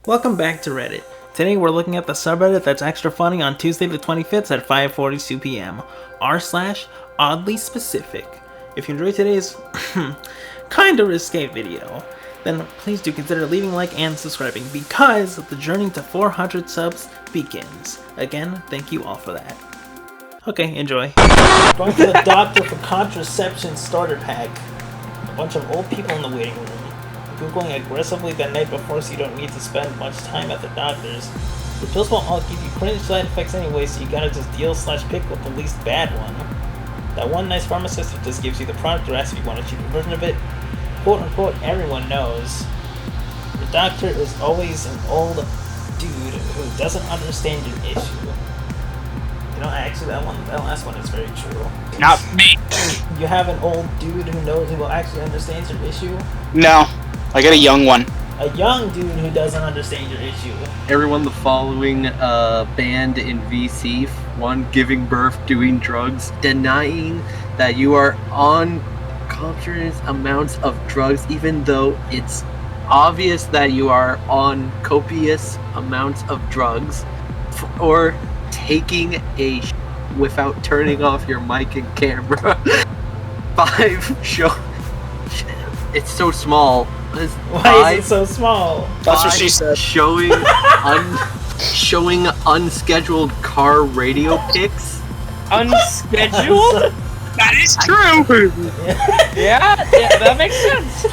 Welcome back to Reddit. Today we're looking at the subreddit that's extra funny on Tuesday the 25th at 5:42 p.m. r/oddlyspecific. If you enjoyed today's kinda risque video, then please do consider leaving a like and subscribing because the journey to 400 subs begins. Again, thank you all for that. Okay, enjoy. Going to the doctor for contraception starter pack. A bunch of old people in the waiting room. Googling aggressively the night before so you don't need to spend much time at the doctor's. The pills will all give you cringe side effects anyway, so you gotta just deal/pick with the least bad one. That one nice pharmacist who just gives you the product or asks if you want a cheaper version of it. Quote unquote, everyone knows. The doctor is always an old dude who doesn't understand your issue. You know, actually that last one is very true. Not me. You have an old dude who actually understands your issue? No. I got a young one. A young dude who doesn't understand your issue. Everyone the following banned in VC. 1. Giving birth, doing drugs, denying that you are on copious amounts of drugs even though it's obvious that you are on copious amounts of drugs, or taking a without turning off your mic and camera. 5. Show. It's so small. Why is it so small? That's what she said. Showing unscheduled car radio pics. Unscheduled? That is true! Yeah, that makes sense.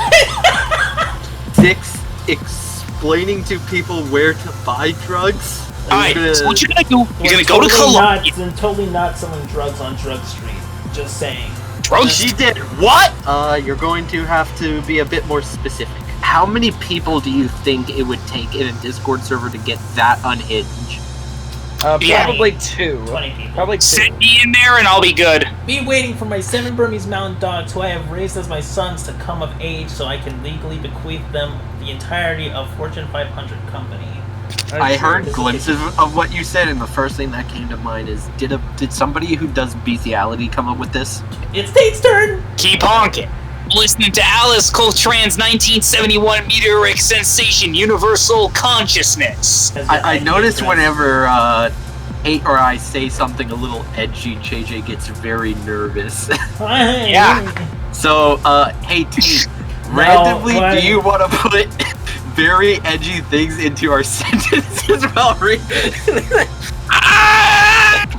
6. Explaining to people where to buy drugs. Alright, so what you gonna do? You're gonna go to Colombia. I'm totally not selling drugs on Drug Street. Just saying. Drugs? She did what? You're going to have to be a bit more specific. How many people do you think it would take in a Discord server to get that unhinged? Probably 2. 20 people. Probably 2. Sit me in there and I'll be good. Be waiting for my 7 Burmese mountain dogs who I have raised as my sons to come of age so I can legally bequeath them the entirety of Fortune 500 company. I heard glimpses of what you said, and the first thing that came to mind is, did somebody who does bestiality come up with this? It's Tate's turn! Keep honking. Listening to Alice Coltrane's 1971 meteoric sensation, Universal Consciousness. I notice whenever Tate or I say something a little edgy, JJ gets very nervous. Yeah. So, hey Tate, randomly, do you want to put very edgy things into our sentences while reading?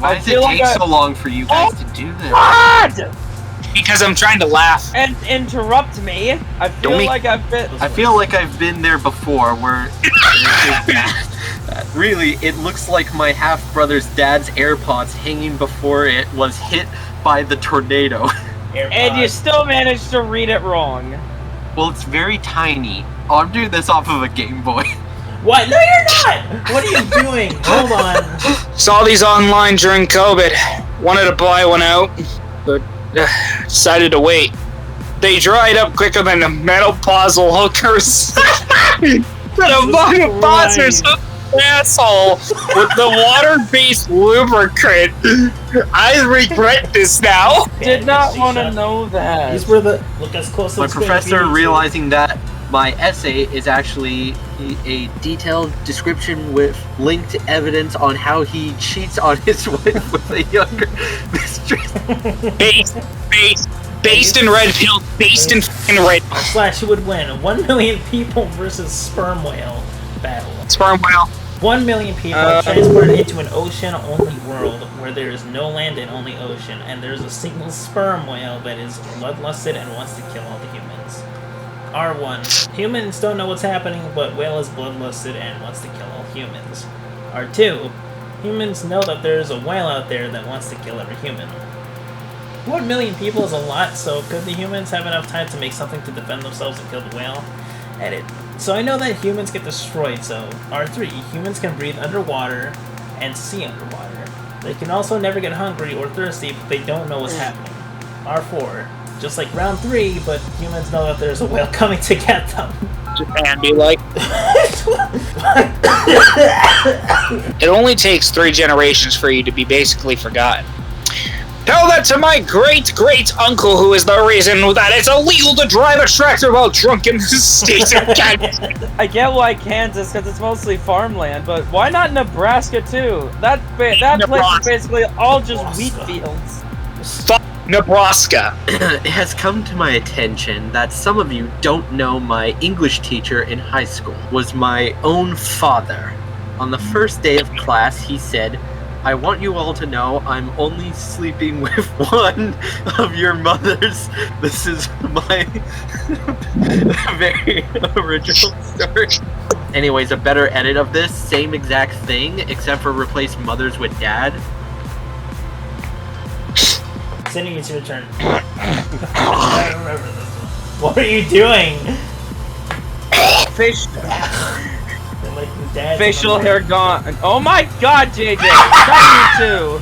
Why does it take so long for you guys to do this? God! Because I'm trying to laugh. And interrupt me. I feel like I've been there before, where really it looks like my half-brother's dad's AirPods hanging before it was hit by the tornado. And you still managed to read it wrong. Well, it's very tiny. Oh, I'm doing this off of a Game Boy. What? No, you're not! What are you doing? Hold on. Saw these online during COVID. Wanted to buy one out, but decided to wait. They dried up quicker than the menopausal hookers. The menopausers asshole with the water-based lubricant. I regret this now. Did not want to know that. These were the look as close as my professor realizing that my essay is actually a detailed description with linked evidence on how he cheats on his wife with a younger mistress. Based in red pill, based in red. Slash, who would win? 1 million people versus sperm whale battle. Sperm whale. 1 million people transported into an ocean-only world where there is no land and only ocean, and there is a single sperm whale that is bloodlusted and wants to kill all the humans. R1. Humans don't know what's happening, but whale is bloodlusted and wants to kill all humans. R2. Humans know that there is a whale out there that wants to kill every human. 1 million people is a lot, so could the humans have enough time to make something to defend themselves and kill the whale? Edit. So I know that humans get destroyed, so R3. Humans can breathe underwater and see underwater. They can also never get hungry or thirsty, but they don't know what's happening. R4. Just like round 3, but humans know that there's a whale coming to get them. Japan be like. It only takes 3 generations for you to be basically forgotten. Tell that to my great-great-uncle, who is the reason that it's illegal to drive a tractor while drunk in the state of Kansas. I get why Kansas, because it's mostly farmland, but why not Nebraska too? That place is basically all just wheat fields. Fuck Nebraska. It has come to my attention that some of you don't know my English teacher in high school was my own father. On the first day of class, he said, "I want you all to know I'm only sleeping with one of your mothers." This is my very original story. Anyways, a better edit of this, same exact thing, except for replace mothers with dad. Cinni, it's your turn. I remember this one. What are you doing? Fish. Like the dad's Facial hair gone. Oh my god, JJ! Not you too!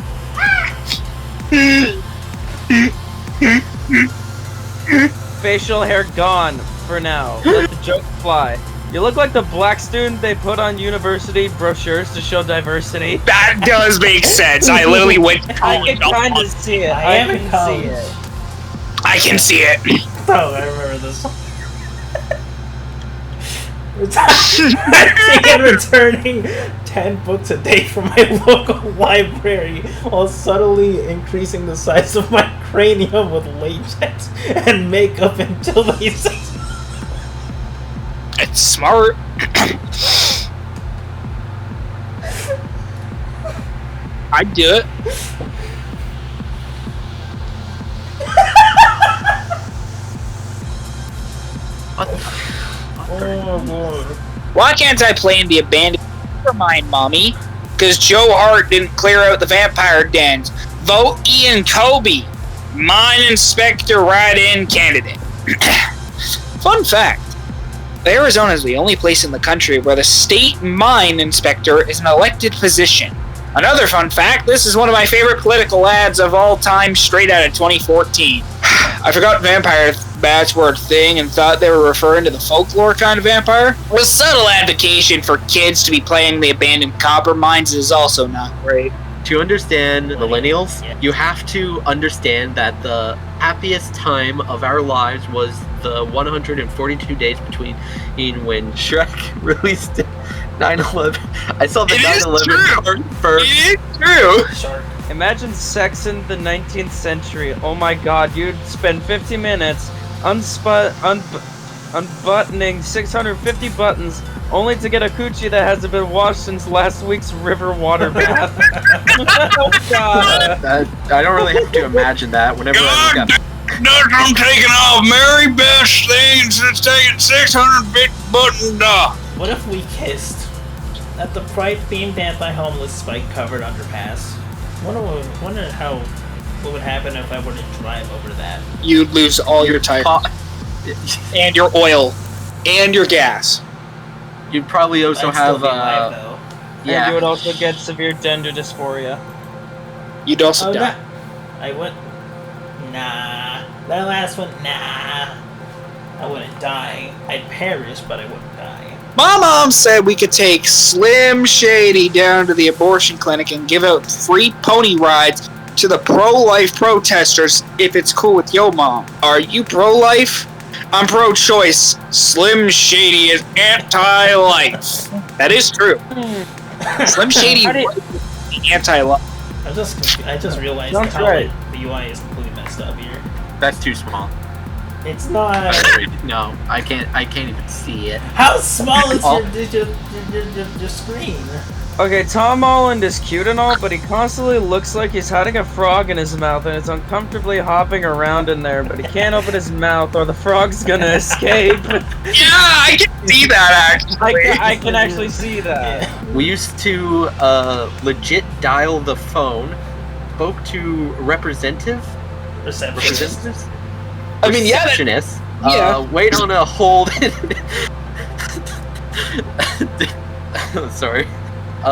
Facial hair gone for now. Let the joke fly. You look like the black student they put on university brochures to show diversity. That does make sense. I literally went to I college. can kind of see it. I am can in college. see it. I can see it. Oh, I remember this one. Returning 10 books a day from my local library while subtly increasing the size of my cranium with latex and makeup until they say It's smart. I'd do it. oh boy. Why can't I play in the abandoned? Never mind, Mommy. Because Joe Hart didn't clear out the vampire dens. Vote Ian Kobe. Mine Inspector Write-In candidate. Fun fact. Arizona is the only place in the country where the state mine inspector is an elected position. Another fun fact, this is one of my favorite political ads of all time, straight out of 2014. I forgot vampire bats were a thing and thought they were referring to the folklore kind of vampire. A subtle advocation for kids to be playing the abandoned copper mines is also not great. To understand millennials, you have to understand that the happiest time of our lives was the 142 days between when Shrek released 9/11. I saw the 9/11 first. It is true. Shark. Imagine sex in the 19th century. Oh my god, you'd spend 50 minutes unbuttoning 650 buttons only to get a coochie that hasn't been washed since last week's river water bath. Oh god. I don't really have to imagine that. Whenever I look at I'm taking off Mary Beth's things. It's taking 650 buttons off. What if we kissed at the Pride-themed anti-homeless spike-covered underpass? Wonder what would happen if I were to drive over that. You'd lose all your tires. And your oil. And your gas. You'd probably also I'd still have be alive, though. And yeah. you would also get severe gender dysphoria. You'd also Oh, die. no. I would. Nah. That last one, nah. I wouldn't die. I'd perish, but I wouldn't die. My mom said we could take Slim Shady down to the abortion clinic and give out free pony rides to the pro-life protesters if it's cool with your mom. Are you pro-life? I'm pro-choice. Slim Shady is anti-life. That is true. Slim Shady is anti-life. I just realized That's how right. the UI is completely messed up here. That's too small. It's not. No, I can't even see it. How small is your screen? Okay, Tom Holland is cute and all, but he constantly looks like he's hiding a frog in his mouth and is uncomfortably hopping around in there, but he can't open his mouth or the frog's gonna escape. Yeah, I can see that actually. I can actually see that. Yeah. We used to legit dial the phone, spoke to Receptionist. receptionists. I mean, yeah, that, Receptionists. yeah. Wait on a hold. Sorry.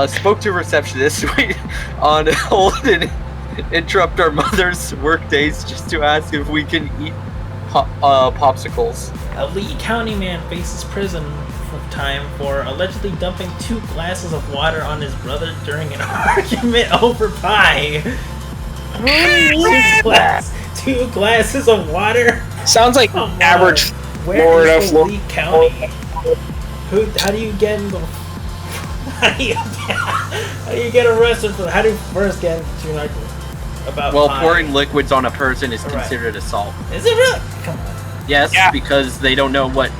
Spoke to receptionists. Wait on hold and interrupt our mother's work days just to ask if we can eat popsicles. A Lee County man faces prison time for allegedly dumping 2 glasses of water on his brother during an argument over pie. Two glasses of water? Sounds like Come average on. Where is Florida. Lee County? How do you get in the... How do you get arrested for... How do you first get into like... About Well, 5? pouring liquids on a person is Correct. considered assault. Is it really? Come on. Yes, Yeah. because they don't know what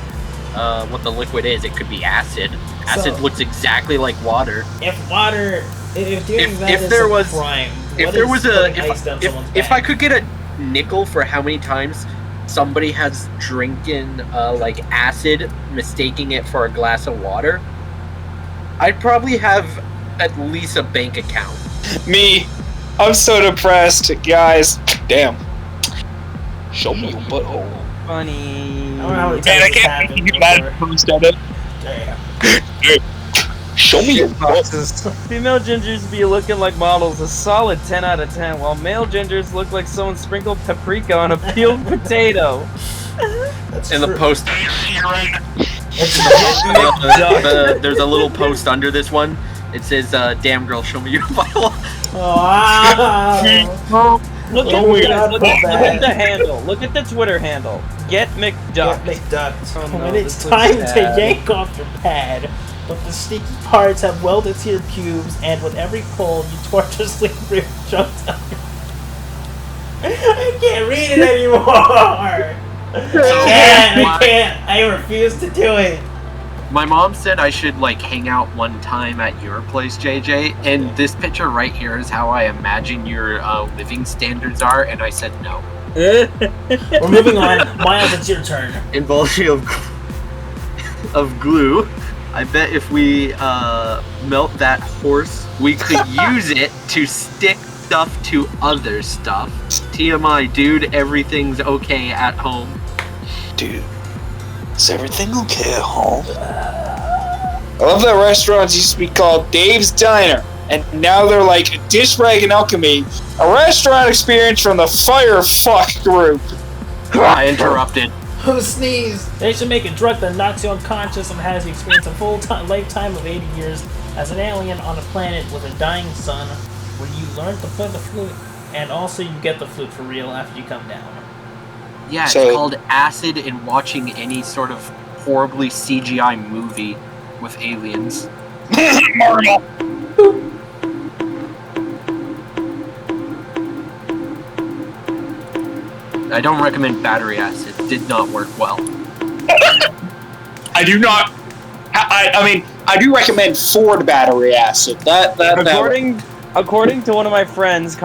the liquid is. It could be acid. Acid So- looks exactly like water. If water... If doing If- that if is there a was- crime, If what there is was a putting ice down someone's if back? I could get a nickel for how many times somebody has drinking like acid, mistaking it for a glass of water, I'd probably have at least a bank account. Me, I'm so depressed, guys. Damn. Show me your butthole. I Funny. don't know how many Man, I times this can't happened think about it. before. Post of it. Damn. Show me your butthole. Boxes. Female gingers be looking like models, a solid 10 out of 10, while male gingers look like someone sprinkled paprika on a peeled potato. That's In the true. post, It's there's a little post under this one. It says, "Damn girl, show me your butthole." Wow. Look Oh my God, look put that. at the handle. Look at the Twitter handle. Get McDuck. Get McDucked. Oh, no, When it's this looks time to bad. yank off your pad, but the sticky parts have welded to your pubes, and with every pull, you tortuously rip chunks out. I can't read it anymore. I can't. I refuse to do it. My mom said I should like hang out one time at your place, JJ, and this picture right here is how I imagine your living standards are, and I said no. We're moving on. Myles, it's your turn. In volume of glue, I bet if we melt that horse, we could use it to stick stuff to other stuff. TMI, dude, everything's okay at home. Dude, is everything okay at home? I love that restaurants used to be called Dave's Diner, and now they're like Dish Rag and Alchemy, a restaurant experience from the Firefuck group. I interrupted. Who sneezed? They should make a drug that knocks you unconscious and has you experience a lifetime of 80 years as an alien on a planet with a dying sun, where you learn to play the flute, and also you get the flute for real after you come down. Yeah, it's So- called acid in watching any sort of horribly CGI movie with aliens. Marvel. I don't recommend battery acid. Did not work well. I do not. I mean, I do recommend Ford battery acid. That According to one of my friends,